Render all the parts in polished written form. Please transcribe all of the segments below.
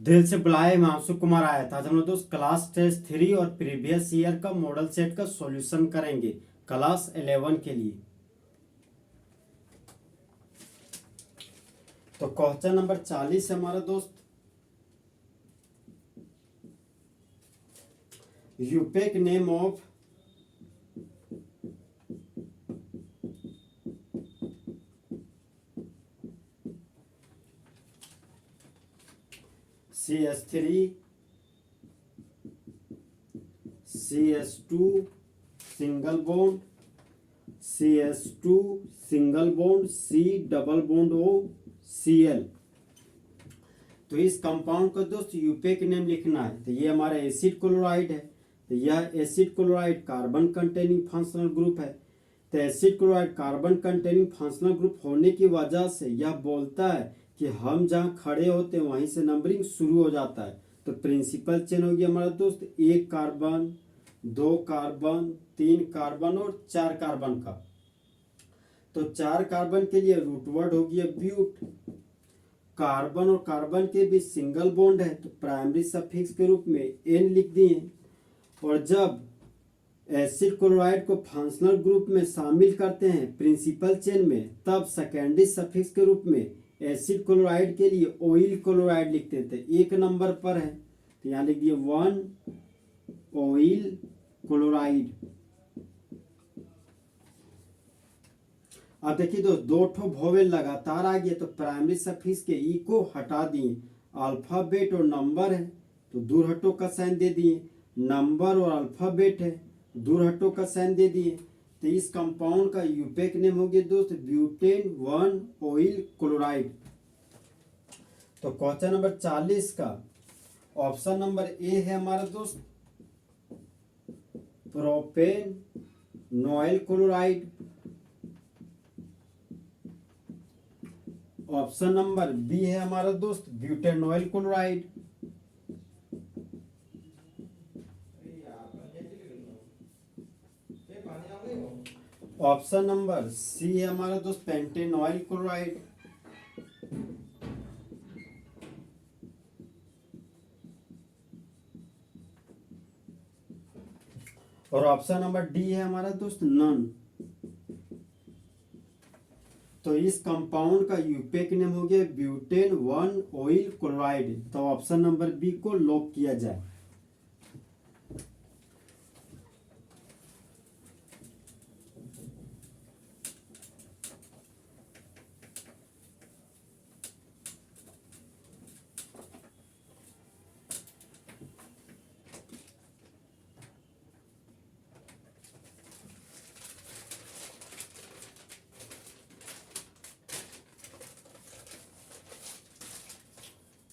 दिल से बुलाए हिमांशु कुमार आया था। आज हम लोग दोस्त क्लास टेस्ट 3 और प्रीवियस ईयर का मॉडल सेट का सॉल्यूशन करेंगे क्लास 11 के लिए। तो क्वेश्चन नंबर 40 है हमारा दोस्त, IUPAC name of CH3 CH2 single bond CH2 single bond C double bond O Cl। तो इस कंपाउंड को दोस्त यूपेक नेम लिखना है। तो ये हमारा एसिड क्लोराइड है। तो यह acid chloride carbon containing functional group है। तो acid chloride carbon containing functional group होने की वजह से यह बोलता है कि हम जहाँ खड़े होते हैं वहीं से नंबरिंग शुरू हो जाता है। तो प्रिंसिपल चेन हो गया हमारा दोस्त 1 कार्बन 2 कार्बन 3 कार्बन और 4 कार्बन का। तो 4 कार्बन के लिए रूट वर्ड हो गया ब्यूट। कार्बन और कार्बन के बीच सिंगल बॉन्ड है तो प्राइमरी सफिक्स के रूप में N लिख दिए। और जब एसिड क्लोराइड को फंक्शनल ग्रुप में शामिल करते हैं प्रिंसिपल चेन में, तब सेकेंडरी सफिक्स के रूप में एसिड क्लोराइड के लिए ऑयल क्लोराइड लिखते थे। 1 नंबर पर है तो यहाँ लिख दिए 1 ऑयल क्लोराइड। अब देखिए दोस्त, 2 ठो वोवेल लगातार आ गए तो प्राइमरी सफिक्स के ई को हटा दिए। अल्फाबेट और नंबर है तो दूर हटो का साइन दे दिए। नंबर और अल्फाबेट है, दूर हटो का साइन दे दिए। तो इस कंपाउंड का यूपेक नेम हो गया दोस्त ब्यूटेन 1 ऑयल क्लोराइड। तो क्वेश्चन नंबर 40 का ऑप्शन नंबर ए है हमारा दोस्त propanoyl chloride. Option number B है हमारा दोस्त butanoyl chloride. Option number C है हमारा दोस्त पेंटेनॉयल क्लोराइड। और ऑप्शन नंबर डी है हमारा दोस्त नन। तो इस कंपाउंड का यूपेक नेम हो गया ब्यूटेन 1 ऑयल क्लोराइड। तो ऑप्शन नंबर बी को लॉक किया जाए।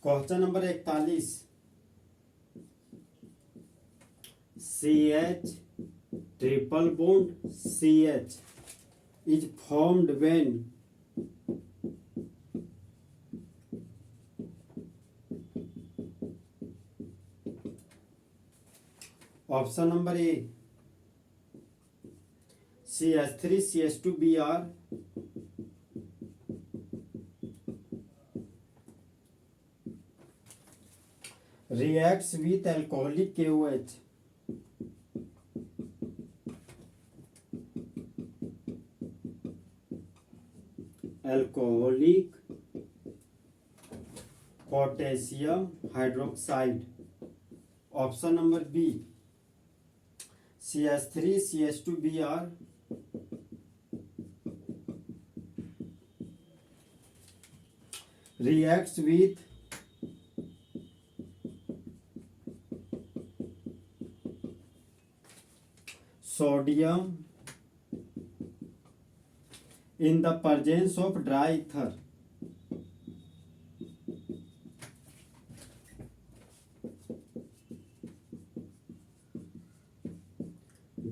Question number 41, CH triple bond CH is formed when option number A CH3 CH2 Br, reacts with alcoholic KOH, alcoholic potassium hydroxide। Option number B CH3 CH2 Br reacts with sodium in the presence of dry ether।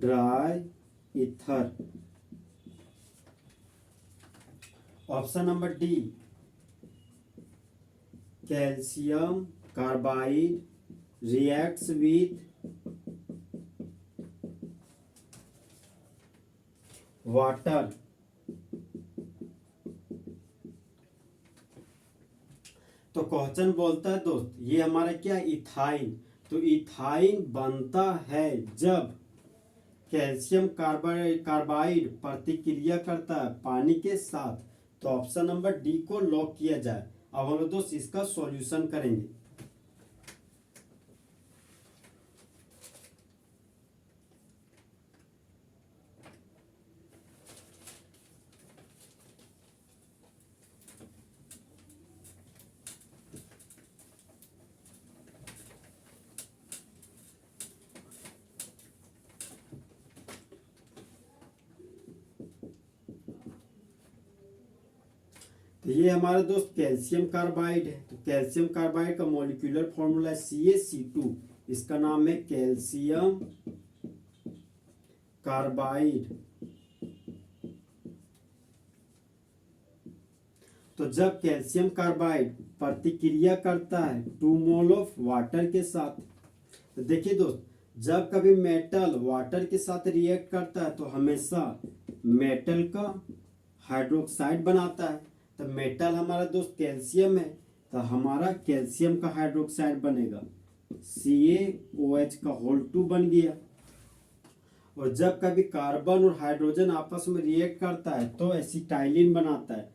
Dry ether. Option number D calcium carbide reacts with water तो question बोलता है दोस्त ये हमारा क्या ethyne, तो ethyne बनता है जब कैल्शियम कार्बाइड प्रतिक्रिया करता है पानी के साथ। तो ऑप्शन नंबर डी को लॉक किया जाए। अब हम लोग दोस्त इसका सॉल्यूशन करेंगे। तो ये हमारा दोस्त कैल्शियम कार्बाइड है। तो कैल्शियम कार्बाइड का मॉलिक्यूलर फॉर्मूला है CaC2। इसका नाम है कैल्शियम कार्बाइड। तो जब कैल्शियम कार्बाइड प्रतिक्रिया करता है 2 मोल ऑफ वाटर के साथ, तो देखिए दोस्त जब कभी मेटल वाटर के साथ रिएक्ट करता है तो हमेशा मेटल का हाइड्रोक्साइड बनाता है। तो मेटल हमारा दोस्त कैल्शियम है, तो हमारा कैल्शियम का हाइड्रोक्साइड बनेगा CaOH का होल 2 बन गया। और जब कभी कार्बन और हाइड्रोजन आपस में रिएक्ट करता है तो एसिटाइलिन बनाता है,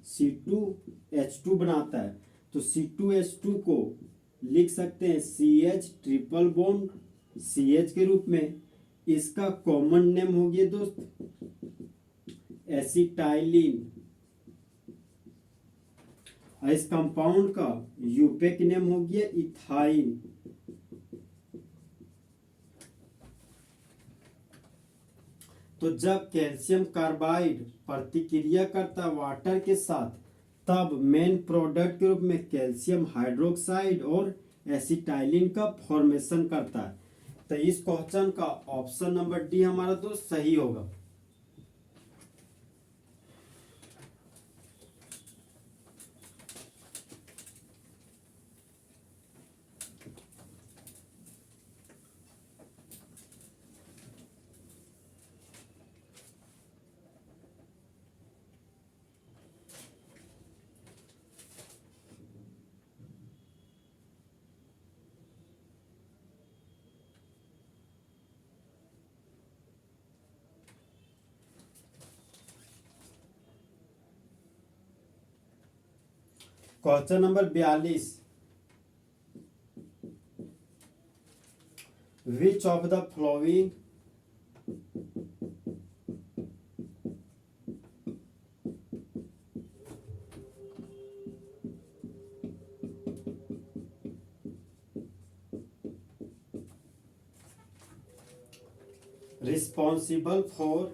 C2H2 बनाता है। तो C2H2 को लिख सकते हैं CH ट्रिपल बॉन्ड CH के रूप में। इसका कॉमन नेम हो गया दोस्त एसिटाइलिन। इस कंपाउंड का यूपेक नेम हो गया इथाइन। तो जब कैल्शियम कार्बाइड प्रतिक्रिया करता है वाटर के साथ तब मेन प्रोडक्ट के रूप में कैल्शियम हाइड्रोक्साइड और एसिटाइलिन का फॉर्मेशन करता है। तो इस क्वेश्चन का ऑप्शन नंबर डी हमारा तो सही होगा। Question number 42, which of the following responsible for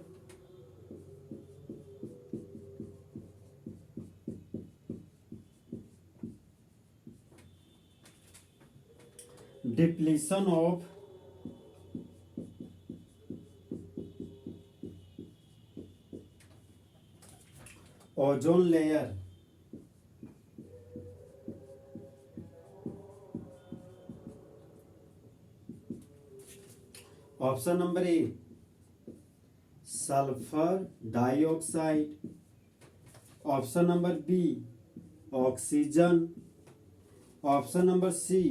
depletion of ozone layer? Option number A sulphur dioxide, option number B oxygen, option number C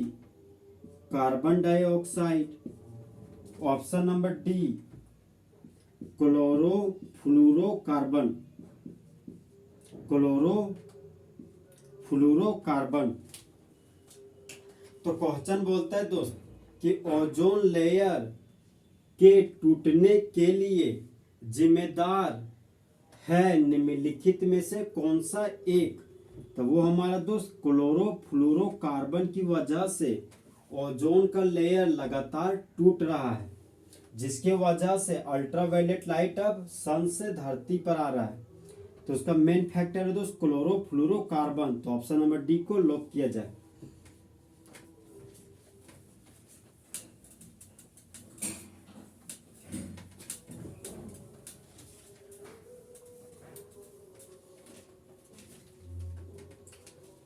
carbon dioxide, option number D chlorofluorocarbon. Chlorofluorocarbon. तो question बोलता है दोस्त कि ozone layer के टूटने के लिए जिम्मेदार है निम्नलिखित में से कौन सा एक? तो वो हमारा दोस्त क्लोरोफ्लोरोकार्बन की वजह से ओजोन का लेयर लगातार टूट रहा है, जिसके वजह से अल्ट्रावायलेट लाइट अब सन से धरती पर आ रहा है। तो उसका मेन फैक्टर है दोस्त क्लोरोफ्लोरोकार्बन। तो ऑप्शन नंबर डी को लॉक किया जाए।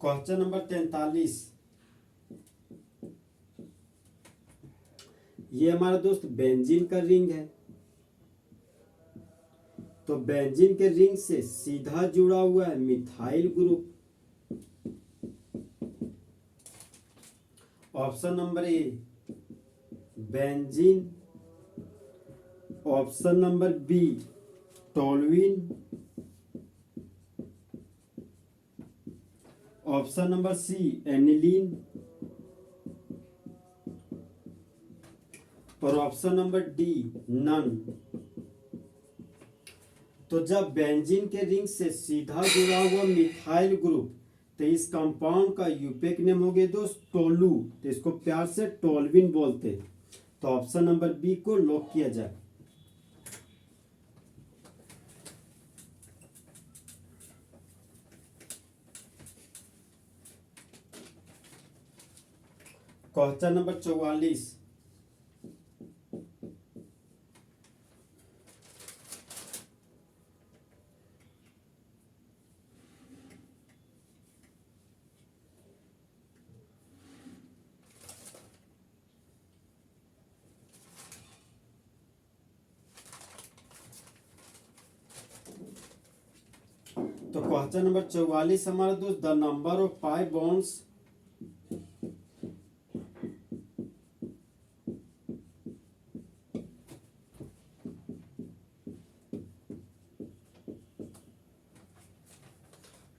क्वेश्चन नंबर 43, ये हमारा दोस्त बेंजीन का रिंग है। तो बेंजीन के रिंग से सीधा जुड़ा हुआ है methyl group. Option number A benzene, option number B toluene, option number C aniline और ऑप्शन नंबर डी नन। तो जब बेंजीन के रिंग से सीधा जुड़ा हुआ मिथाइल ग्रुप, तो इस कंपाउंड का यूपेक नेम हो गया दोस्त टोलू, तो इसको प्यार से टोल्यूइन बोलते हैं। तो ऑप्शन नंबर बी को लॉक किया जाए। Question number 44। तो क्वेश्चन नंबर 44 हमारा दोस्त, the number of pi bonds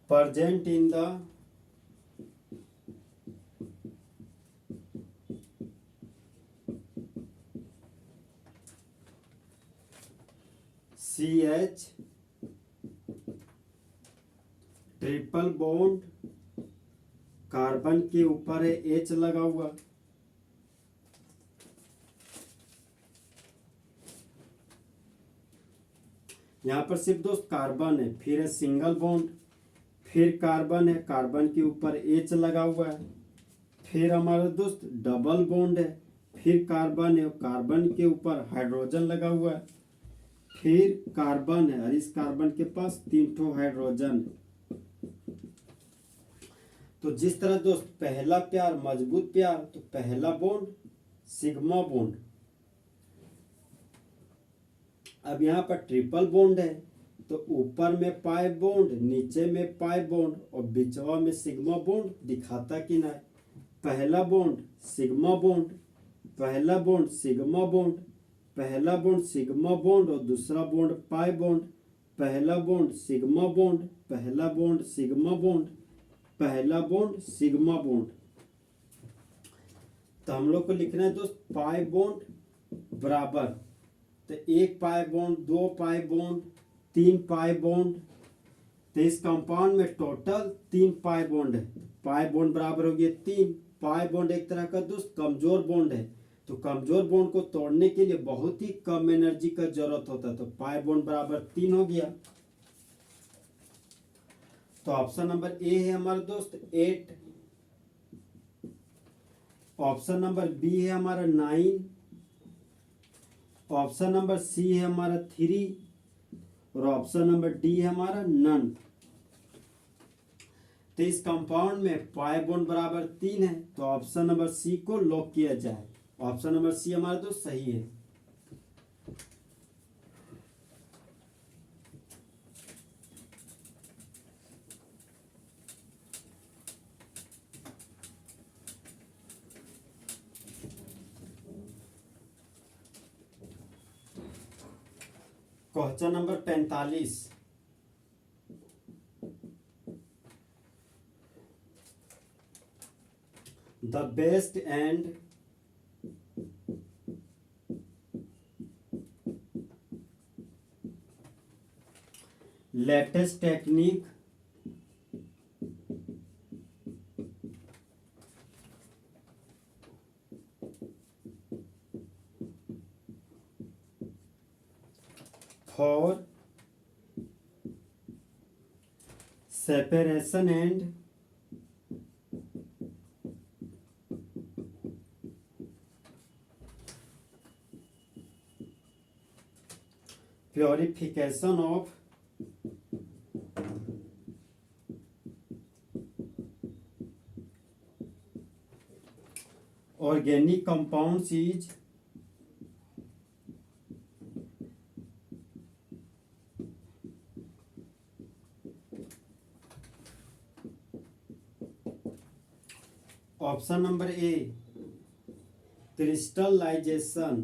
present in the CH triple bond, carbon के ऊपर है H लगा हुआ, यहां पर सिर्फ दोस्त कार्बन है, फिर है सिंगल बॉन्ड, फिर कार्बन है, कार्बन के ऊपर H लगा हुआ है, फिर हमारा दोस्त डबल बॉन्ड है, फिर कार्बन है, कार्बन के ऊपर हाइड्रोजन लगा हुआ है, फिर कार्बन है और इस कार्बन के पास 3 ठो हाइड्रोजन है। तो जिस तरह दोस्त पहला प्यार मजबूत प्यार, तो पहला बॉन्ड सिग्मा बॉन्ड। अब यहाँ पर ट्रिपल बॉन्ड है, तो ऊपर में पाई बॉन्ड, नीचे में पाई बॉन्ड और बीचवा में सिग्मा बॉन्ड दिखाता कि ना। पहला बॉन्ड सिग्मा बॉन्ड, पहला बॉन्ड सिग्मा बॉन्ड, पहला बॉन्ड सिग्मा बॉन्ड और दूसरा बॉन्ड पाई बॉन्ड, पहला बॉन्ड सिग्मा बॉन्ड, पहला बॉन्ड सिग्मा बॉन्ड, पहला बॉन्ड सिग्मा बॉन्ड। तो हम लोग को लिखना है दोस्त पाई बॉन्ड बराबर, तो 1 pi bond, 2 pi bond, 3 pi bond. तो इस कंपाउंड में टोटल 3 पाई बॉन्ड है, पाई बॉन्ड बराबर हो गया 3। पाई बॉन्ड एक तरह का दोस्त कमजोर बॉन्ड है, तो कमजोर बॉन्ड को तोड़ने के लिए बहुत ही कम एनर्जी का जरूरत होता है, तो पाई बॉन्ड बराबर 3 हो गया। तो ऑप्शन नंबर ए है हमारा दोस्त 8, ऑप्शन नंबर बी है हमारा 9, ऑप्शन नंबर सी है हमारा 3 और ऑप्शन नंबर डी है हमारा नन। तो इस कंपाउंड में पाई बॉन्ड बराबर 3 है, तो ऑप्शन नंबर सी को लॉक किया जाए। ऑप्शन नंबर सी हमारा तो सही है। Question number 45। The best and latest technique for separation and purification of organic compounds is option number A crystallisation,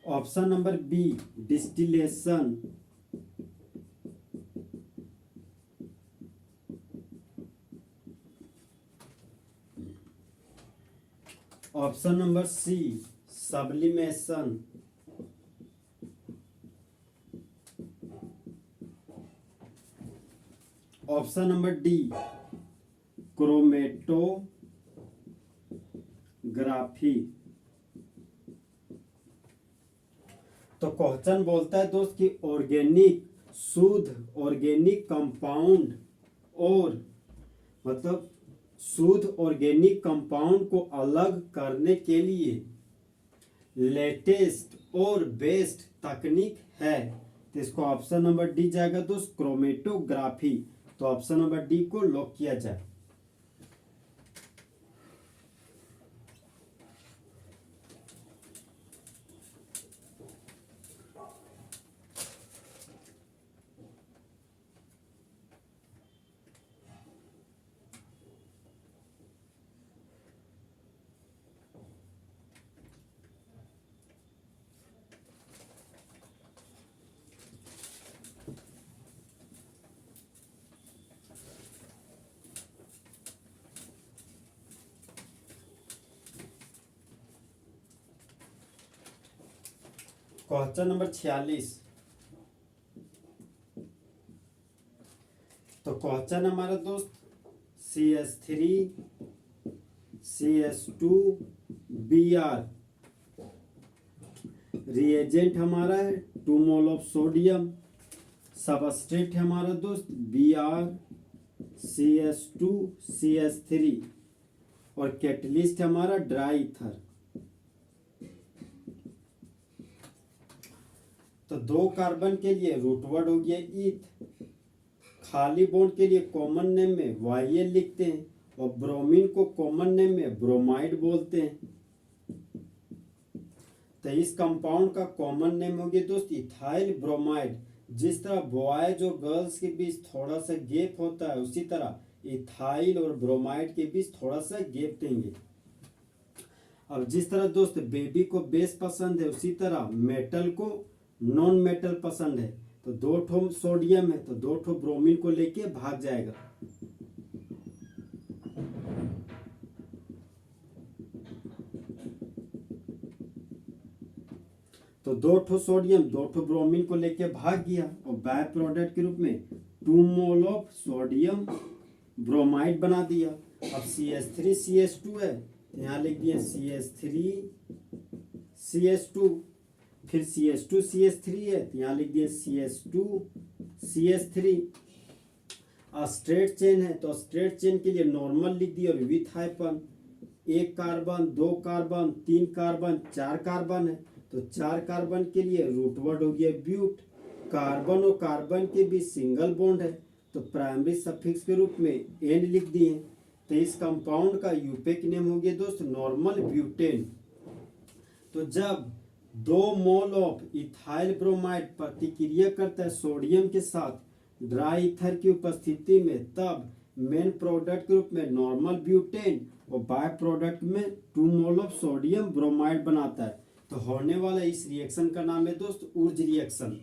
option number B distillation, option number C sublimation, option number D chromatography. तो question बोलता है दोस्त कि organic, शुद्ध organic compound और मतलब शुद्ध organic compound को अलग करने के लिए लेटेस्ट और बेस्ट तकनीक है, तो इसको ऑप्शन नंबर डी जाएगा दोस्त क्रोमेटोग्राफी। तो ऑप्शन नंबर डी को लॉक किया जाए। Question number 46। तो क्वेश्चन हमारा दोस्त CH3 CH2 Br रिएजेंट हमारा है 2 मोल ऑफ सोडियम, सबस्ट्रेट है हमारा दोस्त Br CH2 CH3 और कैटलिस्ट हमारा ड्राई ईथर। तो 2 कार्बन के लिए रूट वर्ड हो गया ईथ, खाली बॉन्ड के लिए कॉमन नेम में YL लिखते हैं और ब्रोमीन को कॉमन नेम में ब्रोमाइड बोलते हैं। तो इस कंपाउंड का कॉमन नेम हो गया दोस्त इथाइल ब्रोमाइड। जिस तरह बॉयज और गर्ल्स के बीच थोड़ा सा गैप होता है, उसी तरह इथाइल और ब्रोमाइड के बीच थोड़ा सा गैप देंगे। अब जिस तरह दोस्त बेबी को बेस पसंद है, उसी तरह मेटल को नॉन मेटल पसंद है। तो 2 ठो सोडियम है तो 2 ठो ब्रोमीन को लेके भाग जाएगा। तो 2 ठो सोडियम 2 ठो ब्रोमीन को लेके भाग गया और बाय प्रोडक्ट के रूप में 2 मोल ऑफ सोडियम ब्रोमाइड बना दिया। अब CH3 CH2 है, यहाँ लिख दिया CH3 CH2, फिर CH2 CH3 है तो यहाँ लिख दिया CH2 CH3। स्ट्रेट चेन है तो स्ट्रेट चेन के लिए नॉर्मल लिख दिया और with hyphen, 1 carbon 2 carbon 3 carbon 4 carbon है तो 4 कार्बन के लिए रूट वर्ड हो गया ब्यूट। कार्बन और कार्बन के बीच सिंगल बॉन्ड है तो प्राइमरी सफिक्स के रूप में एन लिख दिए। तो इस कंपाउंड का यूपेक नेम हो गया दोस्त नॉर्मल ब्यूटेन। तो जब 2 मोल ऑफ इथाइल ब्रोमाइड प्रतिक्रिया करता है सोडियम के साथ ड्राई ईथर की उपस्थिति में, तब मेन प्रोडक्ट के रूप में नॉर्मल ब्यूटेन और बाय प्रोडक्ट में 2 मोल ऑफ सोडियम ब्रोमाइड बनाता है। तो होने वाला इस रिएक्शन का नाम है दोस्त उर्ज रिएक्शन।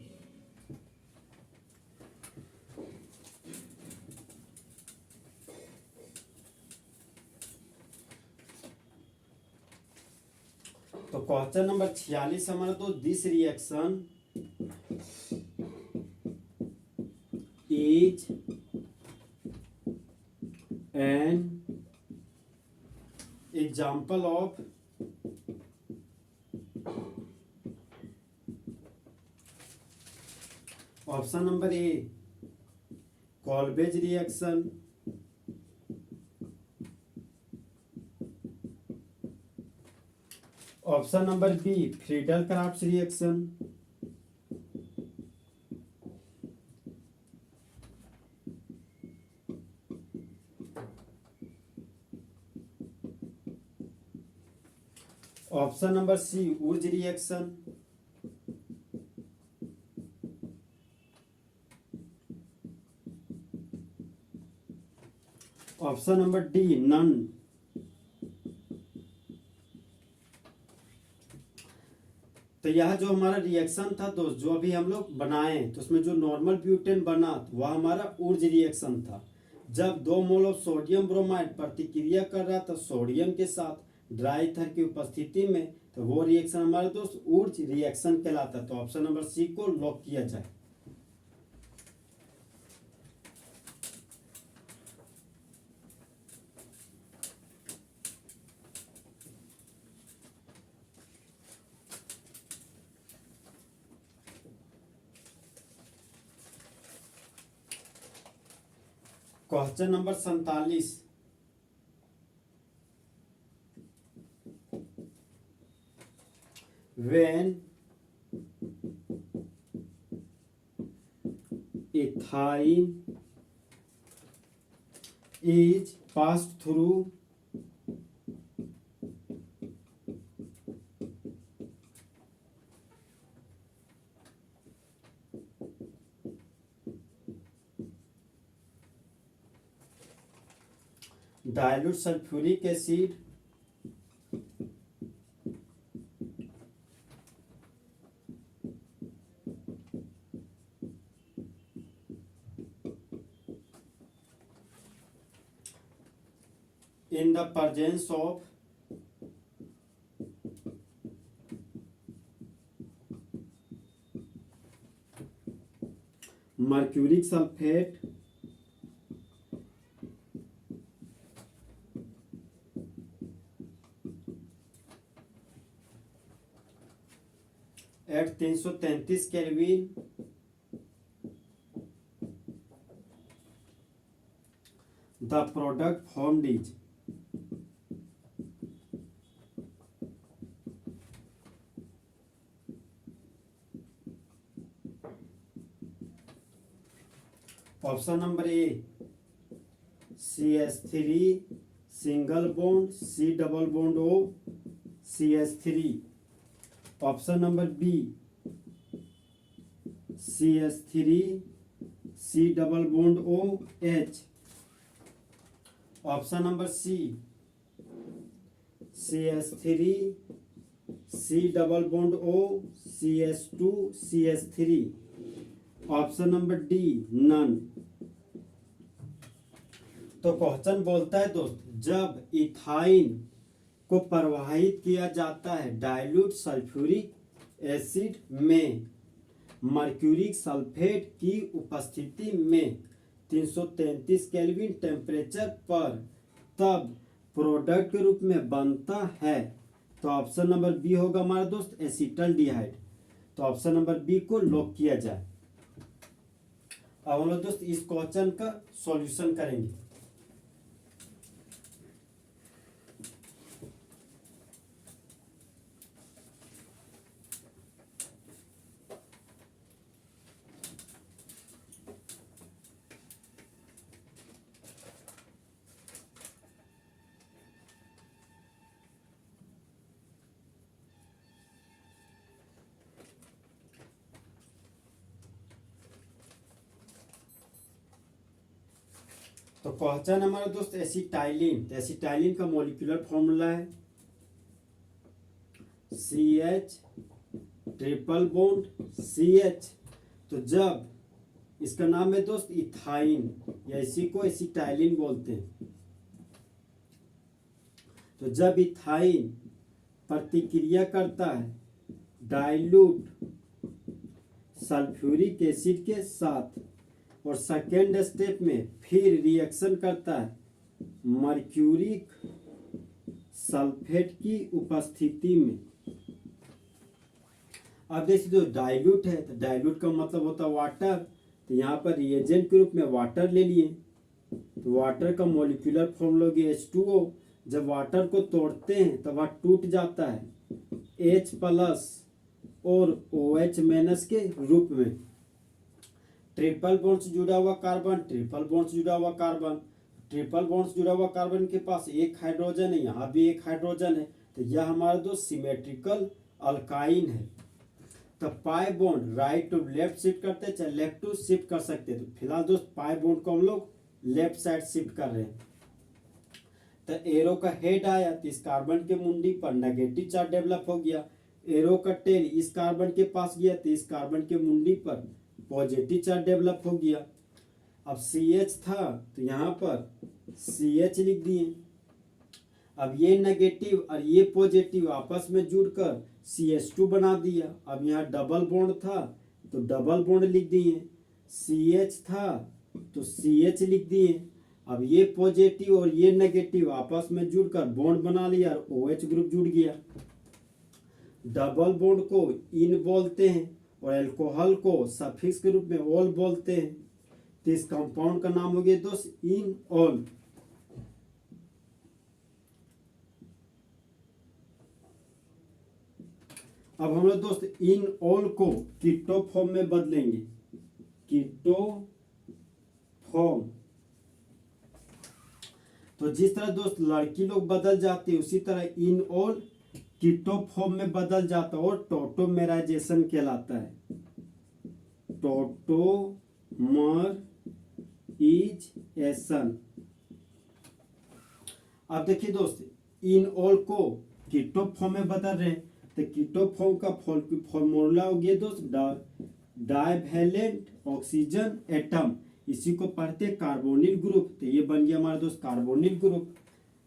तो क्वेश्चन नंबर 46 हमारा तो this reaction is an example of option number A Kolbe's reaction, option number B Friedel Crafts reaction, option number C Wurtz reaction, option number D none. तो यह जो हमारा रिएक्शन था दोस्त, जो अभी हम लोग बनाए, तो उसमें जो नॉर्मल ब्यूटेन बना वह हमारा ऊर्ज रिएक्शन था। जब 2 मोल ऑफ सोडियम ब्रोमाइड प्रतिक्रिया कर रहा था सोडियम के साथ ड्राई ईथर की उपस्थिति में, तो वो रिएक्शन हमारा दोस्त ऊर्ज रिएक्शन कहलाता। तो ऑप्शन नंबर सी को लॉक किया जाए। Question number 47, when ethine is passed through dilute sulfuric acid in the presence of mercuric sulfate at 333 kelvin the product formed is option number A CH3 single bond C double bond O CH3। Option number B CH3 C double bond O H। Option number C CH3 C double bond O CH2 CH3। Option number D none. तो question बोलता है दोस्त, जब ethyne को प्रवाहित किया जाता है डाइल्यूट सल्फ्यूरिक एसिड में मर्क्यूरिक सल्फेट की उपस्थिति में 333 केल्विन टेम्परेचर पर, तब प्रोडक्ट के रूप में बनता है। तो ऑप्शन नंबर बी होगा हमारा दोस्त एसिटल्डिहाइड। तो ऑप्शन नंबर बी को लॉक किया जाए। अब हम लोग दोस्त इस क्वेश्चन का सॉल्यूशन करेंगे। तो क्वेश्चन हमारा दोस्त एसिटाइलिन। तो एसिटाइलिन का मॉलिक्यूलर फॉर्मूला है CH ट्रिपल बॉन्ड CH। तो जब इसका नाम है दोस्त इथाइन, या इसी को एसिटाइलिन बोलते हैं। तो जब इथाइन प्रतिक्रिया करता है डाइल्यूट सल्फ्यूरिक एसिड के साथ और सेकेंड स्टेप में फिर रिएक्शन करता है मर्क्यूरिक सल्फेट की उपस्थिति में। अब देखिए जो डाइल्यूट है, तो डाइल्यूट का मतलब होता है वाटर। तो यहाँ पर रिएजेंट के रूप में वाटर ले लिए। तो वाटर का मॉलिक्यूलर फॉर्मूला होगी H2O। जब वाटर को तोड़ते हैं तो वह टूट जाता है H प्लस और OH माइनस के रूप में। ट्रिपल बॉन्ड से जुड़ा हुआ कार्बन, ट्रिपल बॉन्ड से जुड़ा हुआ कार्बन, ट्रिपल बॉन्ड से जुड़ा हुआ कार्बन के पास एक हाइड्रोजन है, यहाँ भी एक हाइड्रोजन है। तो यह हमारा दोस्त सिमेट्रिकल अल्काइन है। तो pi bond right to left shift करते हैं, चाहे लेफ्ट टू शिफ्ट कर सकते हैं। तो फिलहाल दोस्त पाई बॉन्ड को हम लोग लेफ्ट साइड शिफ्ट कर रहे हैं। तो एरो का हेड आया तो इस कार्बन के मुंडी पर नेगेटिव चार्ज डेवलप हो गया। एरो का टेल इस कार्बन के पास गया तो इस कार्बन के मुंडी पर पॉजिटिव चार्ज डेवलप हो गया। अब CH था तो यहाँ पर CH लिख दिए। अब ये नेगेटिव और ये पॉजिटिव आपस में जुड़कर CH2 बना दिया। अब यहाँ डबल बॉन्ड था तो डबल बॉन्ड लिख दिए। CH था तो CH लिख दिए। अब ये पॉजिटिव और ये नेगेटिव आपस में जुड़कर बॉन्ड बना लिया और OH ग्रुप जुड़ गया। डबल बॉन्ड को इन बोलते हैं और अल्कोहल को सफिक्स के रूप में ऑल बोलते हैं। तो इस कंपाउंड का नाम हो गया दोस्त इन ऑल। अब हम लोग दोस्त इन ऑल को कीटो फॉर्म में बदलेंगे। कीटो फॉर्म तो जिस तरह दोस्त लड़की लोग बदल जाती है उसी तरह इन ऑल कीटो फॉर्म में बदल जाता है और टोटोमेराइजेशन कहलाता है। टोटोमराइजेशन। अब देखिए दोस्त इन ऑल को कीटो फॉर्म में बदल रहे हैं तो कीटो फॉर्म का फॉर्मूला हो गया दोस्त डाइवैलेंट ऑक्सीजन एटम। इसी को पढ़ते कार्बोनिल ग्रुप। तो ये बन गया हमारा दोस्त कार्बोनिल ग्रुप।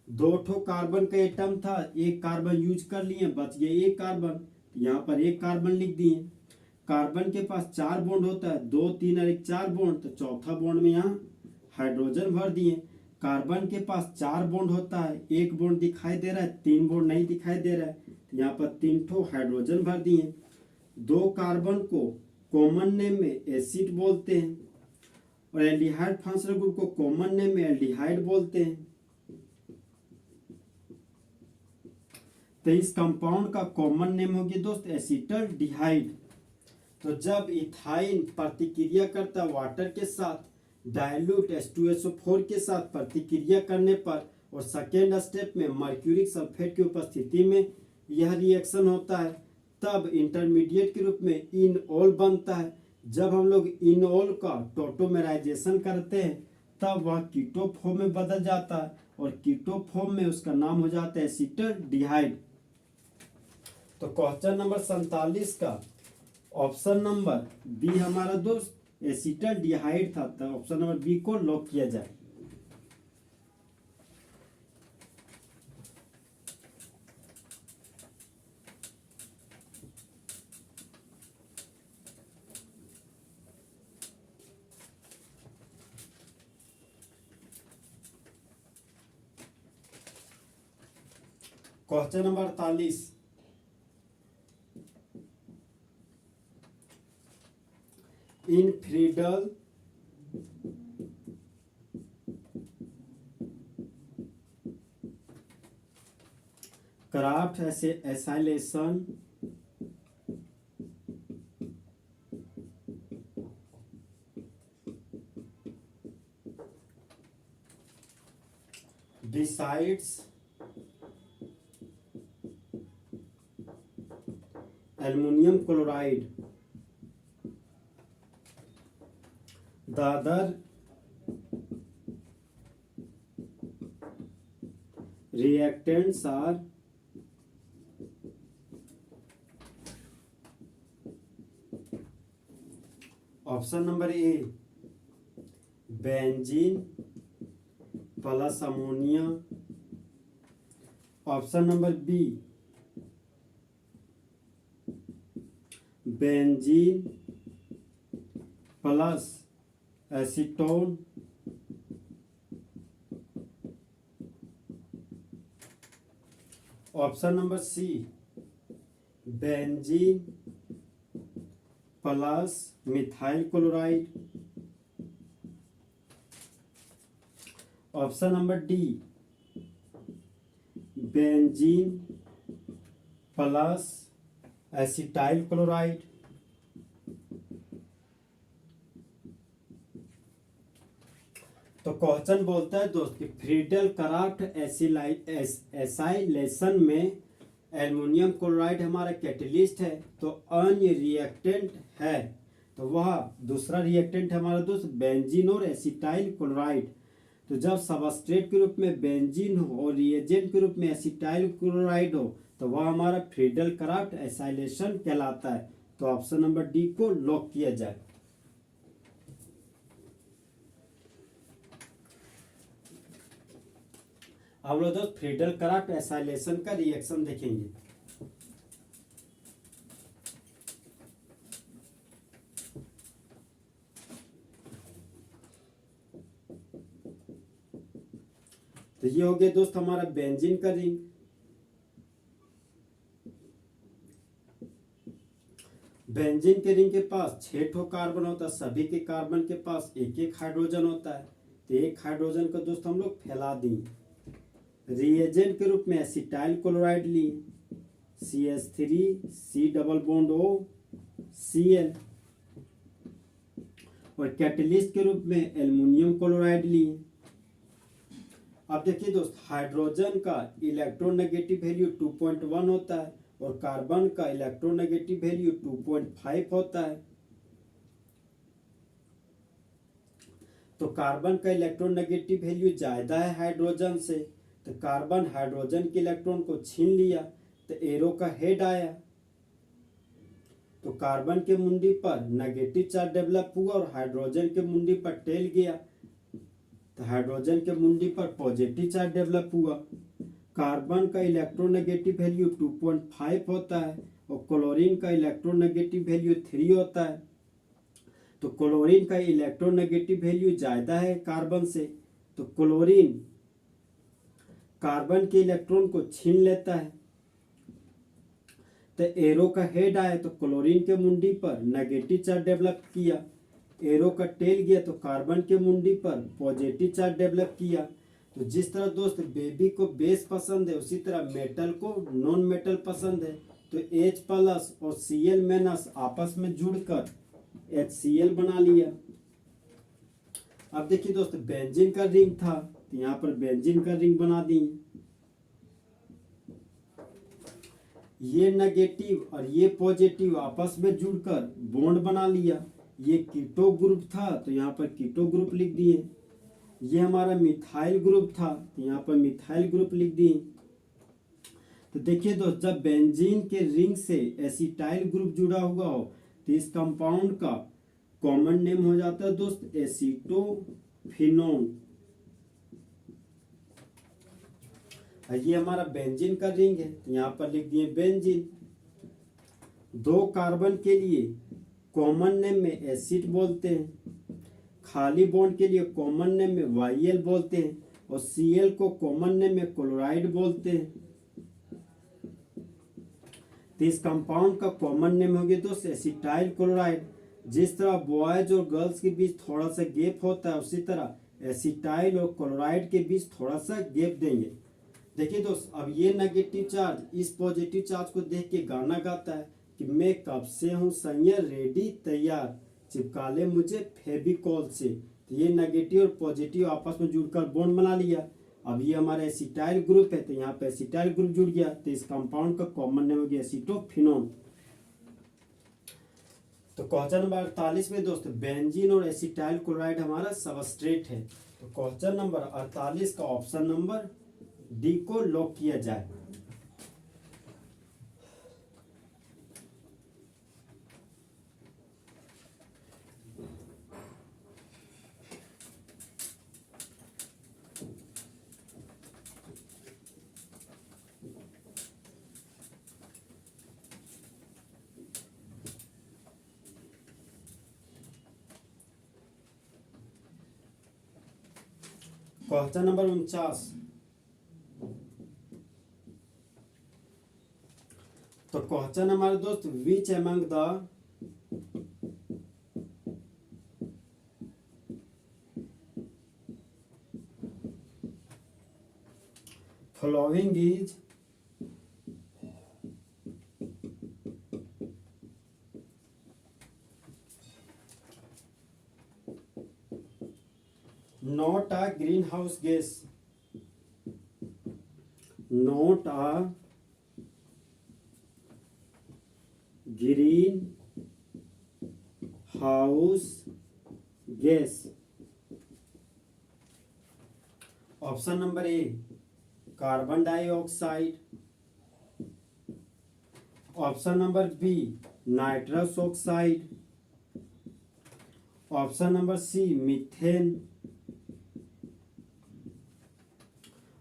2 ठो कार्बन का एटम था, एक कार्बन यूज कर लिए, बच गया एक कार्बन। यहाँ पर एक कार्बन लिख दिए। कार्बन के पास 4 बॉन्ड होता है, 2 3 और 1 4 बॉन्ड। तो चौथा बॉन्ड में यहाँ हाइड्रोजन भर दिए। कार्बन के पास 4 बॉन्ड होता है, 1 बॉन्ड दिखाई दे रहा है, 3 बॉन्ड नहीं दिखाई दे रहा है। तो यहाँ पर 3 ठो हाइड्रोजन भर दिए। 2 कार्बन को कॉमन नेम में एसिड बोलते हैं और एल्डिहाइड फंक्शनल ग्रुप को कॉमन नेम में एल्डिहाइड बोलते हैं। तो इस कंपाउंड का कॉमन नेम हो गया दोस्त एसिटल्डिहाइड। तो जब इथाइन प्रतिक्रिया करता वाटर के साथ डाइल्यूट H2SO4 के साथ प्रतिक्रिया करने पर और सेकेंड स्टेप में मर्क्यूरिक सल्फेट की उपस्थिति में यह रिएक्शन होता है, तब इंटरमीडिएट के रूप में इनऑल बनता है। जब हम लोग इनऑल का टोटोमेराइजेशन करते हैं तब वह कीटो फॉर्म में बदल जाता है और कीटो फॉर्म में उसका नाम हो जाता है एसिटल्डिहाइड। तो क्वेश्चन नंबर 47 का ऑप्शन नंबर बी हमारा दोस्त एसिटल्डिहाइड था। तो ऑप्शन नंबर बी को लॉक किया जाए। Question number 48 in Friedel Crafts acylation besides aluminium chloride the other reactants are option number A benzene plus ammonia, option number B benzene plus acetone, option number C benzene plus methyl chloride, option number D benzene plus acetyl chloride. तो question बोलता है दोस्त कि Friedel Crafts acylation में aluminium chloride हमारा catalyst है, तो अन्य रिएक्टेंट है तो वह दूसरा रिएक्टेंट हमारा दोस्त बेंजीन और एसिटाइल क्लोराइड। तो जब सबस्ट्रेट के रूप में बेंजीन हो और रिएजेंट के रूप में एसिटाइल क्लोराइड हो तो वह हमारा फ्रीडल क्राफ्ट एसाइलेशन कहलाता है। तो ऑप्शन नंबर डी को लॉक किया जाए। अब लोग दोस्त फ्रीडल क्राफ्ट एसाइलेशन का रिएक्शन देखेंगे। तो ये हो गया दोस्त हमारा बेंजीन का रिंग। बेंजीन के रिंग के पास 6 ठो कार्बन होता है, सभी के कार्बन के पास एक एक हाइड्रोजन होता है। तो एक हाइड्रोजन को दोस्त हम लोग फैला दिए। रिएजेंट के रूप में एसिटाइल क्लोराइड लिए, CH3 C double bond O Cl, और कैटलिस्ट के रूप में एल्युमिनियम क्लोराइड लिए। अब देखिए दोस्त हाइड्रोजन का इलेक्ट्रोनेगेटिव वैल्यू 2.1 होता है और कार्बन का इलेक्ट्रोनेगेटिव वैल्यू 2.5 होता है। तो कार्बन का इलेक्ट्रोनेगेटिव वैल्यू ज्यादा है हाइड्रोजन से, तो कार्बन हाइड्रोजन के इलेक्ट्रॉन को छीन लिया तो एरो का हेड आया। तो कार्बन के मुंडी पर नेगेटिव चार्ज डेवलप हुआ और हाइड्रोजन के मुंडी पर टेल गया, तो हाइड्रोजन के मुंडी पर पॉजिटिव चार्ज डेवलप हुआ। कार्बन का इलेक्ट्रोनेगेटिव वैल्यू 2.5 होता है और क्लोरीन का इलेक्ट्रोनेगेटिव वैल्यू 3 होता है। तो क्लोरीन का इलेक्ट्रोनेगेटिव वैल्यू ज्यादा है कार्बन से, तो क्लोरीन कार्बन के इलेक्ट्रॉन को छीन लेता है। तो एरो का हेड आया तो क्लोरीन के मुंडी पर नेगेटिव चार्ज डेवलप किया, एरो का टेल गया तो कार्बन के मुंडी पर पॉजिटिव चार्ज डेवलप किया। तो जिस तरह दोस्त बेबी को बेस पसंद है उसी तरह मेटल को नॉन मेटल पसंद है। तो H प्लस और Cl माइनस आपस में जुड़कर HCl बना लिया। अब देखिए दोस्त बेंजीन का रिंग था तो यहाँ पर बेंजीन का रिंग बना दी। ये नेगेटिव और ये पॉजिटिव आपस में जुड़कर बॉन्ड बना लिया। ये कीटो ग्रुप था तो यहाँ पर कीटो ग्रुप लिख दिए। ये हमारा मिथाइल ग्रुप था तो यहाँ पर मिथाइल ग्रुप लिख दिए। तो देखिए दोस्त जब बेंजीन के रिंग से एसिटाइल ग्रुप जुड़ा हुआ हो तो इस कंपाउंड का कॉमन नेम हो जाता है दोस्त एसीटोफिनोन। ये हमारा बेंजीन का रिंग है तो यहाँ पर लिख दिए बेंजीन। 2 कार्बन के लिए कॉमन नेम में एसिड बोलते हैं, खाली बॉन्ड के लिए कॉमन नेम में YL बोलते हैं और Cl को कॉमन नेम में क्लोराइड बोलते हैं। तो इस कंपाउंड का कॉमन नेम हो गया दोस्त एसिटाइल क्लोराइड। जिस तरह बॉयज और गर्ल्स के बीच थोड़ा सा गैप होता है उसी तरह एसिटाइल और क्लोराइड के बीच थोड़ा सा गैप देंगे। देखिए दोस्त अब ये नेगेटिव चार्ज इस पॉजिटिव चार्ज को देख के गाना गाता है कि मैं कब से हूँ सैया रेडी तैयार, चिपका ले मुझे फेविकॉल से। तो ये नेगेटिव और पॉजिटिव आपस में जुड़कर बॉन्ड बना लिया। अब ये हमारा एसिटाइल ग्रुप है तो यहाँ पे एसिटाइल ग्रुप जुड़ गया तो इस कंपाउंड का कॉमन नेम हो गया एसीटोफिनोन। तो क्वेश्चन नंबर 48 में दोस्त बेंजीन और एसिटाइल क्लोराइड हमारा सबस्ट्रेट है। तो क्वेश्चन नंबर 48 का ऑप्शन नंबर डी को लॉक किया जाए। Question number 49। तो क्वेश्चन हमारे दोस्त which among the following is not a greenhouse gas, not a greenhouse gas। Option number A carbon dioxide, option number B nitrous oxide, option number C methane,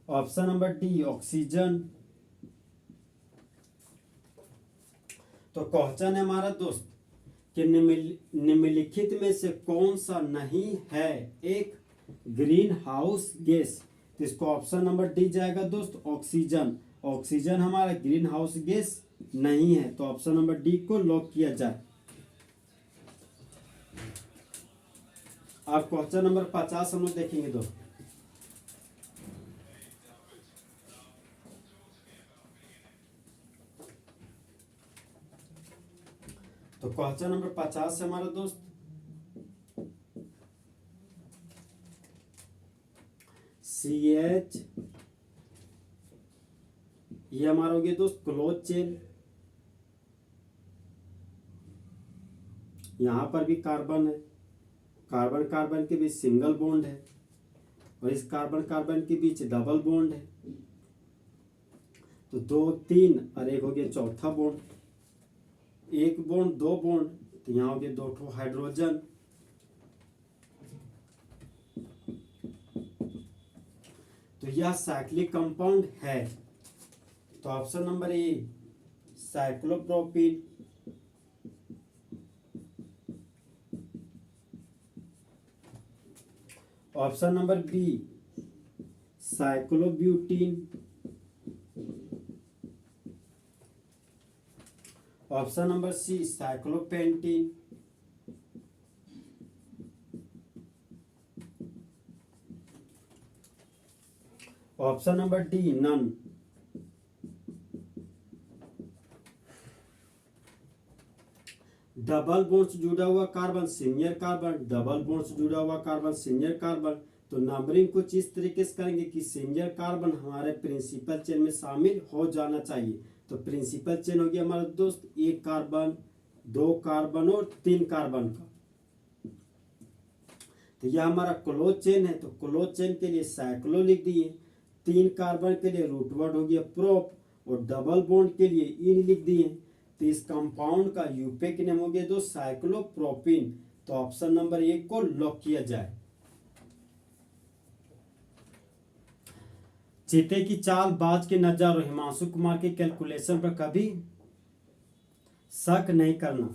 option number D oxygen. तो question है हमारा दोस्त कि निम्नलिखित में से कौन सा नहीं है एक ग्रीन हाउस गैस। तो इसको ऑप्शन नंबर डी जाएगा दोस्त ऑक्सीजन। ऑक्सीजन हमारा ग्रीन हाउस गैस नहीं है, तो ऑप्शन नंबर डी को लॉक किया जाए। अब क्वेश्चन नंबर 50 हम लोग देखेंगे दोस्त। तो क्वेश्चन नंबर 50 है हमारा दोस्त, CH, ये हमारा हो गया दोस्त क्लोज चेन। यहां पर भी कार्बन है, कार्बन कार्बन के बीच सिंगल बॉन्ड है और इस कार्बन कार्बन के बीच डबल बॉन्ड है। तो 2 3 और एक हो गया चौथा बॉन्ड, एक बॉन्ड 2 बॉन्ड, तो यहाँ हो गया 2 ठो हाइड्रोजन। तो यह साइक्लिक कंपाउंड है। तो option number A cyclopropene, option number B cyclobutene, option number C cyclopentene, option number D none. Double bonds जुड़ा हुआ carbon senior carbon, double bonds जुड़ा हुआ कार्बन सीनियर कार्बन। तो नंबरिंग कुछ इस तरीके से करेंगे कि सीनियर कार्बन हमारे प्रिंसिपल चेन में शामिल हो जाना चाहिए। तो प्रिंसिपल चेन हो गया हमारा दोस्त 1 कार्बन, 2 कार्बन और 3 कार्बन का। तो यह हमारा क्लोज चेन है, तो क्लोज चेन के लिए साइक्लो लिख दिए, 3 कार्बन के लिए रूट वर्ड हो गया प्रोप और डबल बॉन्ड के लिए इन लिख दिए। तो इस कंपाउंड का यूपेक नेम हो गया दोस्त साइक्लोप्रोपीन। तो ऑप्शन नंबर 1 को लॉक किया जाए। चीते की चाल, बाज के नजर और हिमांशु कुमार के कैलकुलेशन पर कभी शक नहीं करना।